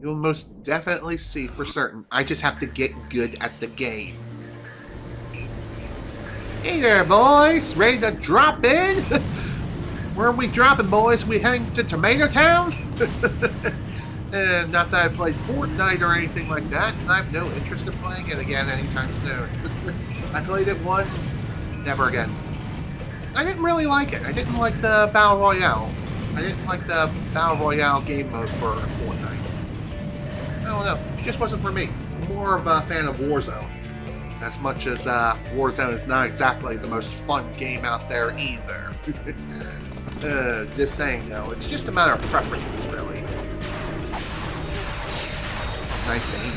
You'll most definitely see for certain. I just have to get good at the game. Hey there, boys! Ready to drop in? Where are we dropping, boys? We heading to Tomato Town? And not that I played Fortnite or anything like that, and I have no interest in playing it again anytime soon. I played it once, never again. I didn't really like it. I didn't like the Battle Royale. I didn't like the Battle Royale game mode for Fortnite. I don't know. It just wasn't for me. I'm more of a fan of Warzone. As much as Warzone is not exactly the most fun game out there either. Just saying, though. It's just a matter of preferences, really. Nice aim.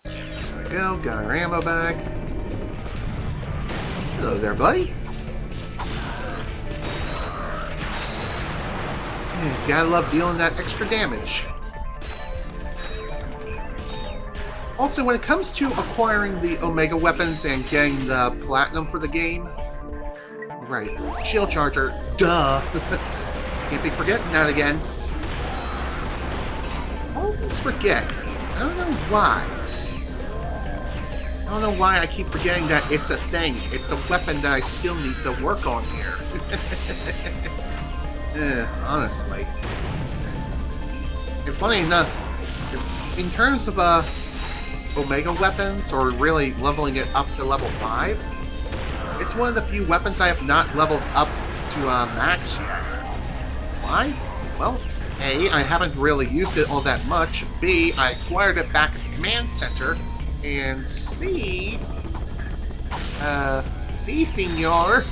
There we go. Got our ammo bag. Hello there, buddy. Gotta love dealing that extra damage. Also, when it comes to acquiring the Omega weapons and getting the platinum for the game, right, shield charger, duh. Can't be forgetting that again. Always forget. I don't know why. I don't know why I keep forgetting that it's a thing. It's a weapon that I still need to work on here. Honestly. And funny enough, in terms of Omega weapons, or really leveling it up to level 5, it's one of the few weapons I have not leveled up to max yet. Why? Well, A, I haven't really used it all that much. B, I acquired it back at the command center. And C, senor.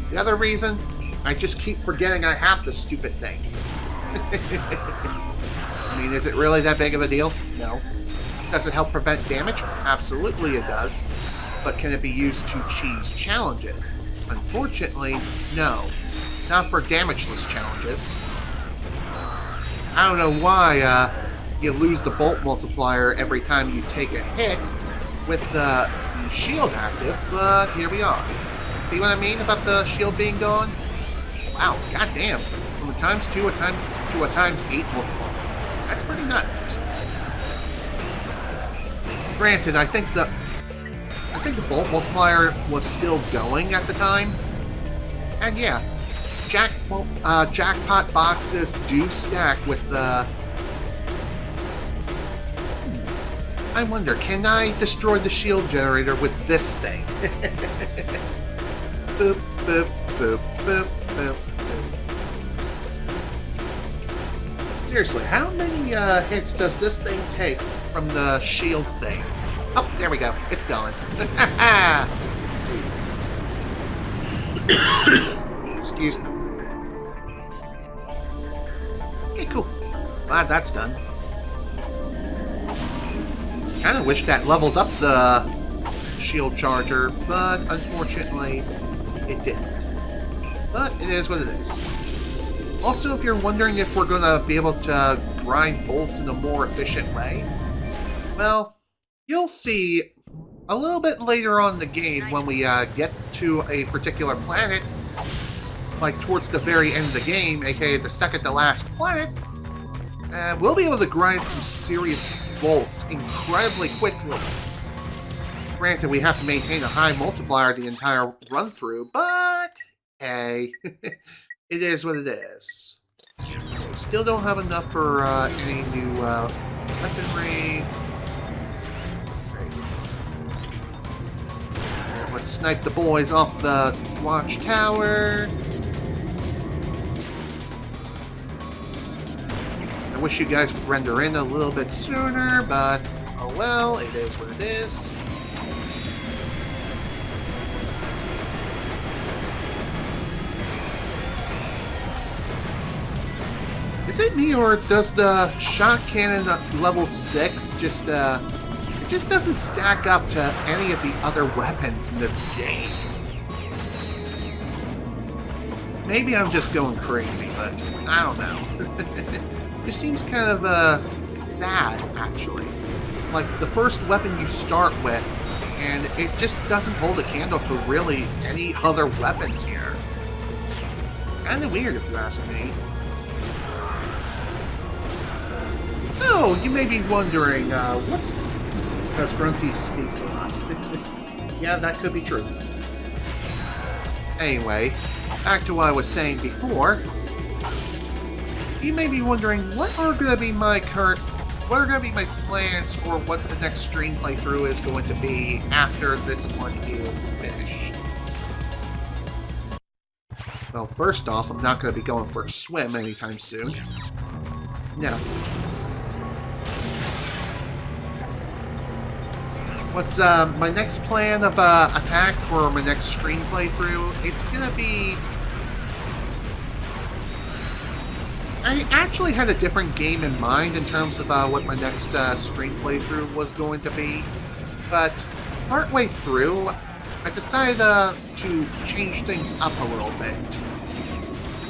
The other reason, I just keep forgetting I have this stupid thing. I mean, is it really that big of a deal? No. Does it help prevent damage? Absolutely it does. But can it be used to cheese challenges? Unfortunately, no. Not for damageless challenges. I don't know why you lose the bolt multiplier every time you take a hit with the shield active, but here we are. See what I mean about the shield being gone? Wow, goddamn. From a times 2 to a times 8 multiplier. That's pretty nuts. Granted, I think the bolt multiplier was still going at the time. And yeah, jackpot boxes do stack with the... I wonder, can I destroy the shield generator with this thing? Boop, boop, boop, boop, boop, boop. Seriously, how many hits does this thing take from the shield thing? Oh, there we go. It's going. Sweet. Excuse me. Okay, cool. Glad that's done. Kinda wish that leveled up the shield charger, but unfortunately, it didn't. But it is what it is. Also, if you're wondering if we're gonna be able to grind bolts in a more efficient way, well, you'll see a little bit later on in the game when we get to a particular planet, like towards the very end of the game, aka the second to last planet, we'll be able to grind some serious bolts incredibly quickly. Granted, we have to maintain a high multiplier the entire run-through, but hey, it is what it is. Still don't have enough for any new weaponry. Great. Let's snipe the boys off the watchtower. I wish you guys would render in a little bit sooner, but oh well, it is what it is. Is it me, or does the shot cannon at level 6 just, it just doesn't stack up to any of the other weapons in this game? Maybe I'm just going crazy, but I don't know. It seems kind of, sad, actually. Like, the first weapon you start with, and it just doesn't hold a candle to really any other weapons here. Kinda weird if you ask me. So, you may be wondering, what's... Because Grunty speaks a lot. Yeah, that could be true. Anyway, back to what I was saying before. You may be wondering, what are going to be my plans for what the next stream playthrough is going to be after this one is finished? Well, first off, I'm not going to be going for a swim anytime soon. No. What's my next plan of attack for my next stream playthrough? It's gonna be... I actually had a different game in mind in terms of what my next stream playthrough was going to be, but partway through, I decided to change things up a little bit.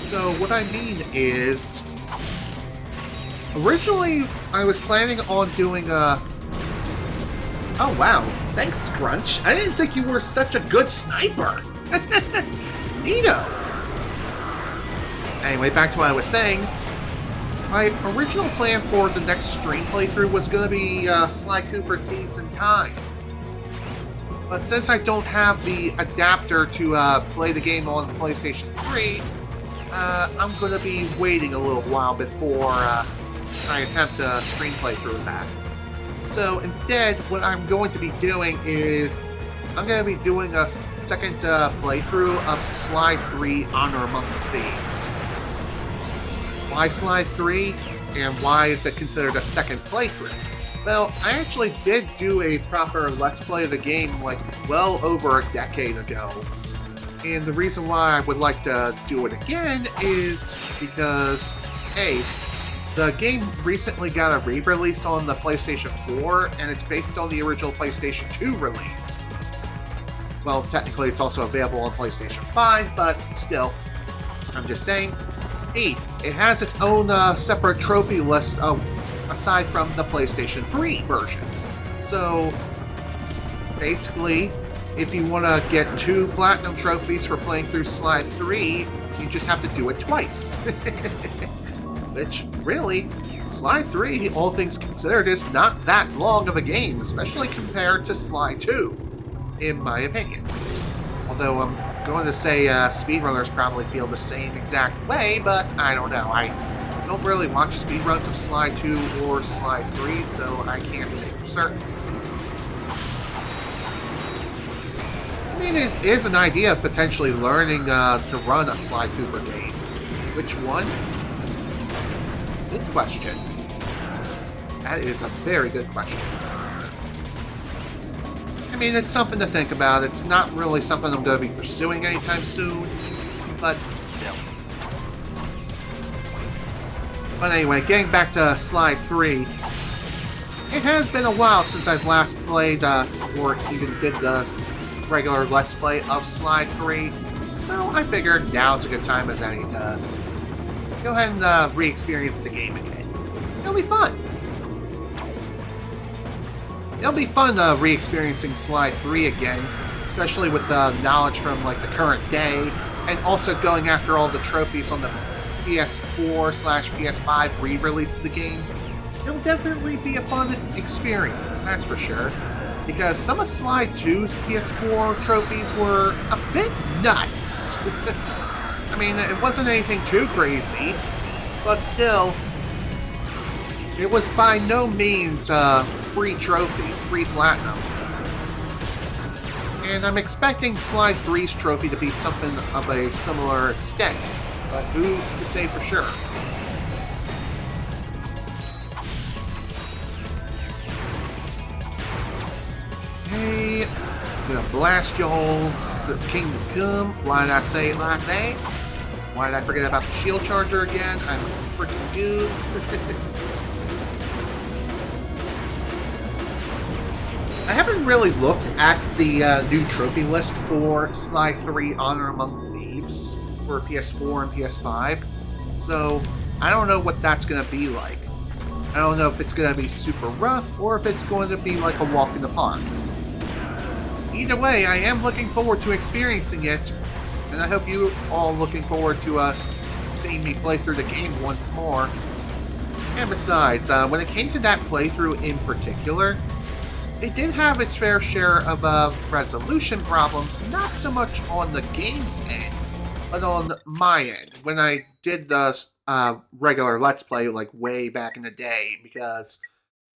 So what I mean is, originally I was planning on doing a... Oh wow, thanks Scrunch. I didn't think you were such a good sniper. Neato. Anyway, back to what I was saying. My original plan for the next stream playthrough was going to be Sly Cooper Thieves in Time. But since I don't have the adapter to play the game on PlayStation 3, I'm going to be waiting a little while before I attempt a stream playthrough of that. So instead, what I'm going to be doing is I'm going to be doing a second playthrough of Sly 3 Honor Among Thieves. Why Sly 3? And why is it considered a second playthrough? Well, I actually did do a proper Let's Play of the game like well over a decade ago. And the reason why I would like to do it again is because, hey, the game recently got a re-release on the PlayStation 4, and it's based on the original PlayStation 2 release. Well, technically it's also available on PlayStation 5, but still, I'm just saying, hey, it has its own separate trophy list aside from the PlayStation 3 version. So, basically, if you want to get 2 Platinum trophies for playing through Sly 3, you just have to do it twice. Which, really, Sly 3, all things considered, is not that long of a game, especially compared to Sly 2, in my opinion. Although I'm going to say speedrunners probably feel the same exact way, but I don't know. I don't really watch speedruns of Sly 2 or Sly 3, so I can't say for certain. I mean, it is an idea of potentially learning to run a Sly Cooper game. Which one? Good question. That is a very good question. I mean, it's something to think about. It's not really something I'm going to be pursuing anytime soon, but still. But anyway, getting back to Sly 3, it has been a while since I've last played, or even did the regular Let's Play of Sly 3, so I figured now's a good time as any to go ahead and re-experience the game again. It'll be fun. It'll be fun re-experiencing Sly 3 again, especially with the knowledge from like the current day, and also going after all the trophies on the PS4/PS5 re-release of the game. It'll definitely be a fun experience, that's for sure, because some of Sly 2's PS4 trophies were a bit nuts. I mean, it wasn't anything too crazy, but still, it was by no means free trophy, free platinum. And I'm expecting Sly 3's trophy to be something of a similar extent, but who's to say for sure? Hey, I'm gonna blast y'all's the Kingdom Come. Why did I say it like that? Why did I forget about the shield charger again? I'm freaking good. I haven't really looked at the new trophy list for Sly 3 Honor Among Thieves for PS4 and PS5, so I don't know what that's going to be like. I don't know if it's going to be super rough or if it's going to be like a walk in the park. Either way, I am looking forward to experiencing it, and I hope you all looking forward to seeing me play through the game once more. And besides, when it came to that playthrough in particular, it did have its fair share of resolution problems, not so much on the game's end, but on my end, when I did the regular Let's Play, like, way back in the day, because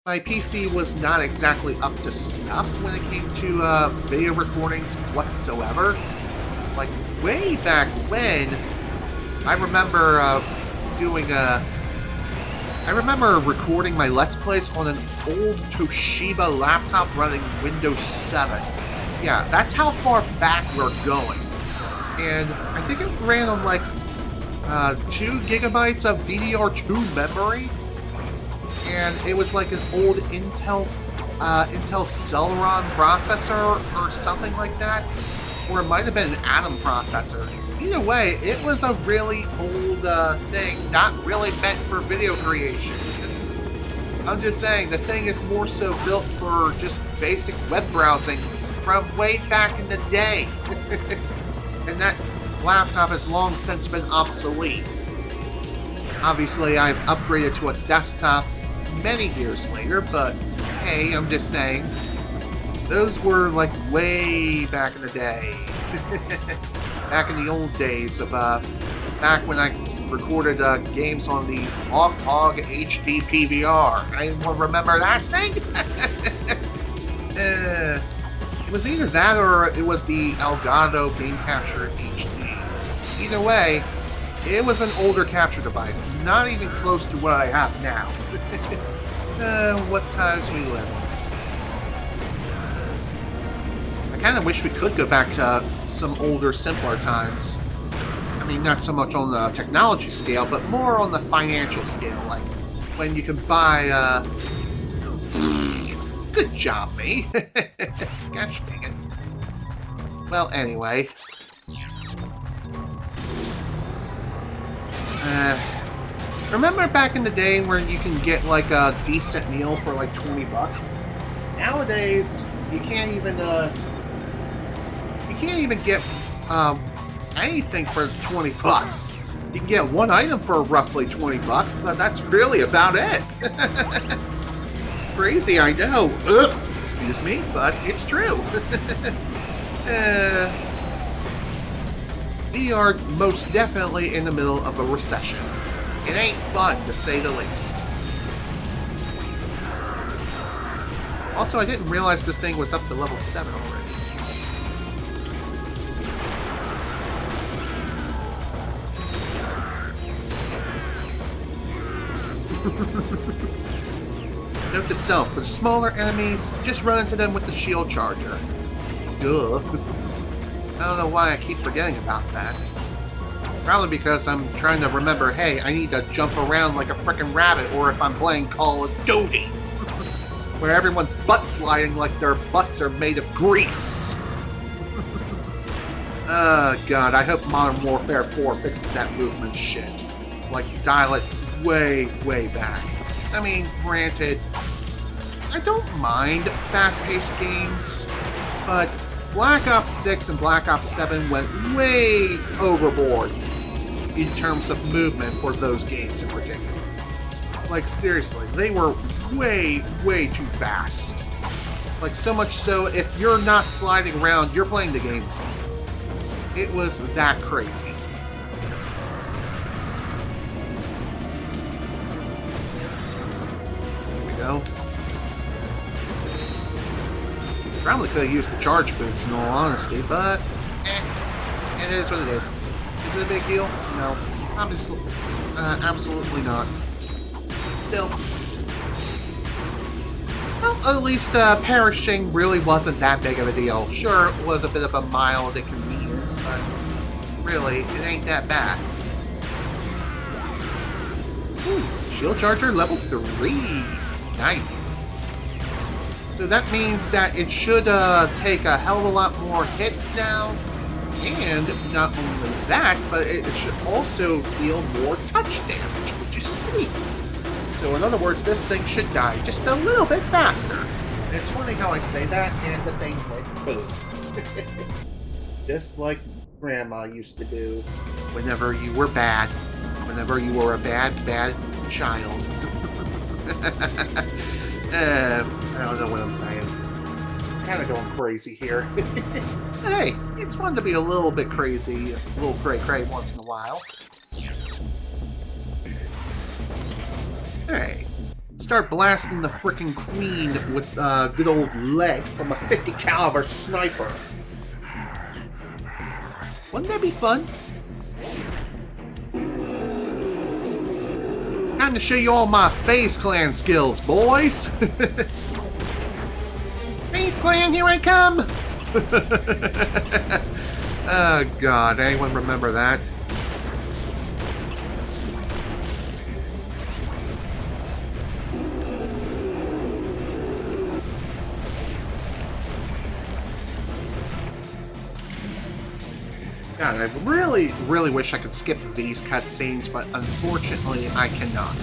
my PC was not exactly up to snuff when it came to video recordings whatsoever. Like, way back when, I remember I remember recording my Let's Plays on an old Toshiba laptop running Windows 7. Yeah, that's how far back we're going. And I think it ran on like 2 gigabytes of DDR2 memory. And it was like an old Intel Celeron processor or something like that. Or it might have been an Atom processor. Either way, it was a really old thing, not really meant for video creation. I'm just saying, the thing is more so built for just basic web browsing from way back in the day. And that laptop has long since been obsolete. Obviously, I've upgraded to a desktop many years later, but hey, I'm just saying, those were like way back in the day. Back in the old days of, back when I recorded games on the Og HD PVR. Anyone remember that thing? It was either that or it was the Elgato Game Capture HD. Either way, it was an older capture device, not even close to what I have now. What times we live in. I kind of wish we could go back to some older, simpler times. I mean, not so much on the technology scale, but more on the financial scale, like when you could buy, good job, me. Gosh dang it. Well, anyway. Remember back in the day where you can get like a decent meal for like $20? Nowadays, you can't even get anything for $20. You can get one item for roughly $20, but that's really about it. Crazy, I know. Excuse me, but it's true. We are most definitely in the middle of a recession. It ain't fun, to say the least. Also, I didn't realize this thing was up to level 7 already. Note to self, for the smaller enemies, just run into them with the shield charger. Duh. I don't know why I keep forgetting about that. Probably because I'm trying to remember, hey, I need to jump around like a frickin' rabbit, or if I'm playing Call of Duty, where everyone's butt sliding like their butts are made of grease. God, I hope Modern Warfare 4 fixes that movement shit. Like, dial it way, way back. I mean, granted, I don't mind fast-paced games, but Black Ops 6 and Black Ops 7 went way overboard in terms of movement for those games in particular. Like, seriously, they were way, way too fast. Like, so much so, if you're not sliding around, you're playing the game wrong. It was that crazy. Here we go. Probably could have used the charge boots in all honesty, but it is what it is. Is it a big deal? No. Obviously, absolutely not. Still. Well, at least perishing really wasn't that big of a deal. Sure, it was a bit of a mild inconvenience, but really, it ain't that bad. Ooh, shield charger level 3. Nice. So that means that it should take a hell of a lot more hits now. And not only that, but it should also deal more touch damage, which is sweet. So in other words, this thing should die just a little bit faster. And it's funny how I say that, and the thing went boom. Just like Grandma used to do whenever you were bad. Whenever you were a bad child. I don't know what I'm saying. Kind of going crazy here. Hey, it's fun to be a little bit crazy, a little cray-cray once in a while. Hey, start blasting the frickin' queen with a good old leg from a 50 caliber sniper. Wouldn't that be fun? Time to show you all my FaZe Clan skills, boys! FaZe Clan, here I come! Oh god, anyone remember that? God, I really, really wish I could skip these cutscenes, but unfortunately I cannot.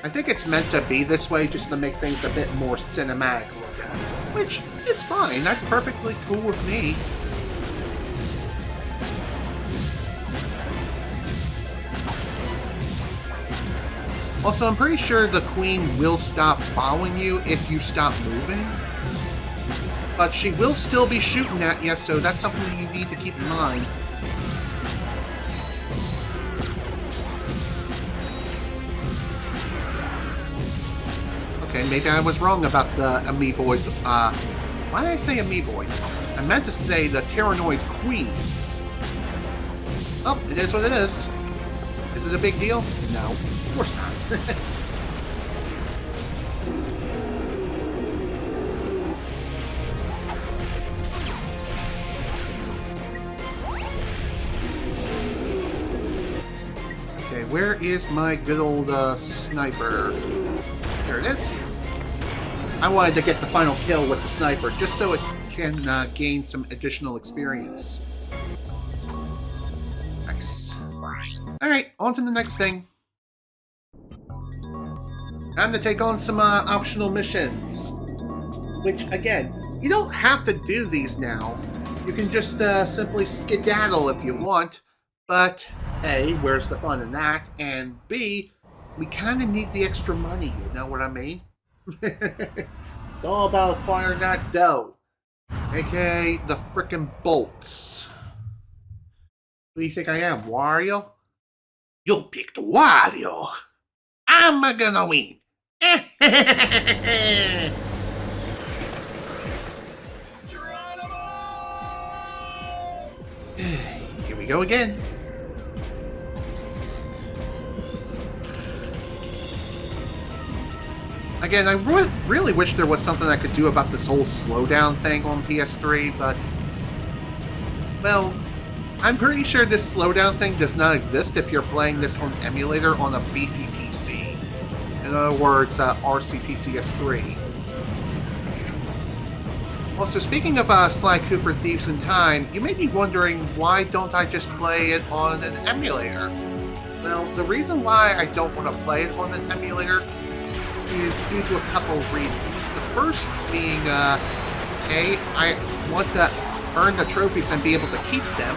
I think it's meant to be this way just to make things a bit more cinematic looking, which is fine. That's perfectly cool with me. Also, I'm pretty sure the queen will stop following you if you stop moving. But she will still be shooting at you, so that's something that you need to keep in mind. Okay, maybe I was wrong about the amoeboid. Why did I say amoeboid? I meant to say the Terranoid Queen. Oh, it is what it is. Is it a big deal? No, of course not. Where is my good old sniper? There it is. I wanted to get the final kill with the sniper, just so it can gain some additional experience. Nice. Alright, on to the next thing. Time to take on some optional missions. Which, again, you don't have to do these now. You can just simply skedaddle if you want, but A, where's the fun in that? And B, we kind of need the extra money, you know what I mean? It's all about acquiring that dough. AKA the frickin' bolts. Who do you think I am, Wario? You picked Wario! I'm gonna win! Here we go again. Again, I really wish there was something I could do about this whole slowdown thing on PS3, but... well, I'm pretty sure this slowdown thing does not exist if you're playing this on emulator on a beefy PC. In other words, RCPCS3. Also, speaking of Sly Cooper Thieves in Time, you may be wondering, why don't I just play it on an emulator? Well, the reason why I don't want to play it on an emulator is due to a couple of reasons. The first being, A, I want to earn the trophies and be able to keep them,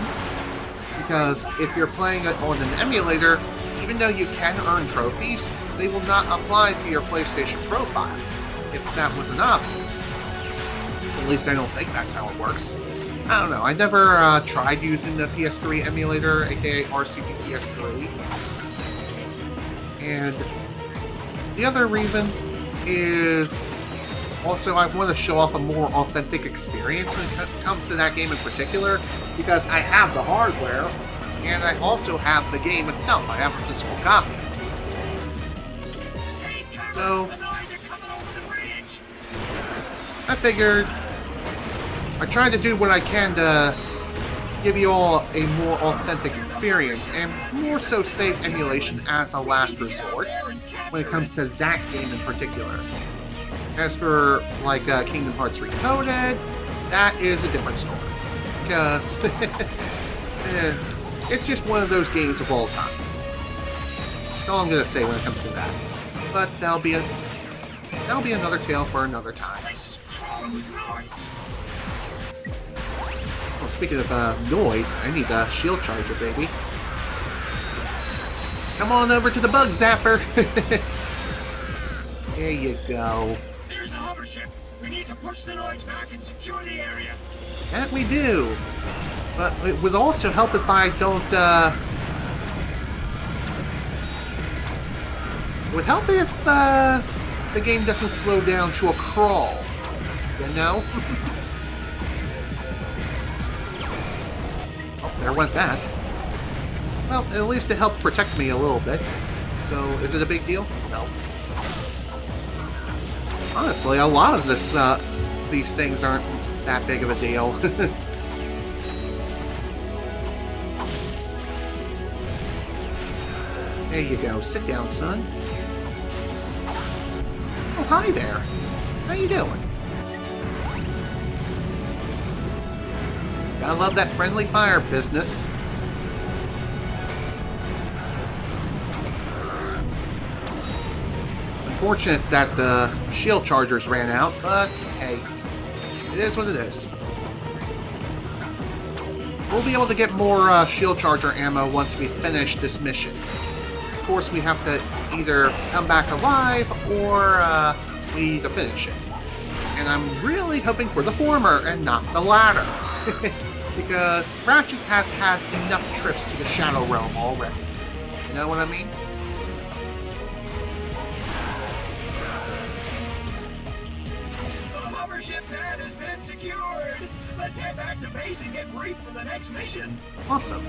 because if you're playing it on an emulator, even though you can earn trophies, they will not apply to your PlayStation profile, if that wasn't obvious. At least I don't think that's how it works. I don't know, I never tried using the PS3 emulator, aka RCPTS3, and the other reason is also I want to show off a more authentic experience when it comes to that game in particular, because I have the hardware, and I also have the game itself. I have a physical copy. So, I figured I tried to do what I can to give you all a more authentic experience, and more so save emulation as a last resort when it comes to that game in particular. As for, like, Kingdom Hearts Recoded, that is a different story. Because it's just one of those games of all time. That's all I'm going to say when it comes to that. But that'll be another tale for another time. speaking of noise, I need a shield charger, baby. Come on over to the bug zapper. There you go. There's the hover ship. We need to push the noise back and secure the area. That we do. But it would also help if I don't, It would help if, the game doesn't slow down to a crawl. You know? Oh, there went that. Well, at least it helped protect me a little bit. So, is it a big deal? No. Honestly, a lot of this, these things aren't that big of a deal. There you go. Sit down, son. Oh, hi there. How you doing? Gotta love that friendly fire business. Unfortunate that the shield chargers ran out, but hey, it is what it is. We'll be able to get more shield charger ammo once we finish this mission. Of course, we have to either come back alive or we need to finish it. And I'm really hoping for the former and not the latter. Because Ratchet has had enough trips to the Shadow Realm already. You know what I mean? The hover ship pad has been secured. Let's head back to base and get briefed for the next mission. Awesome.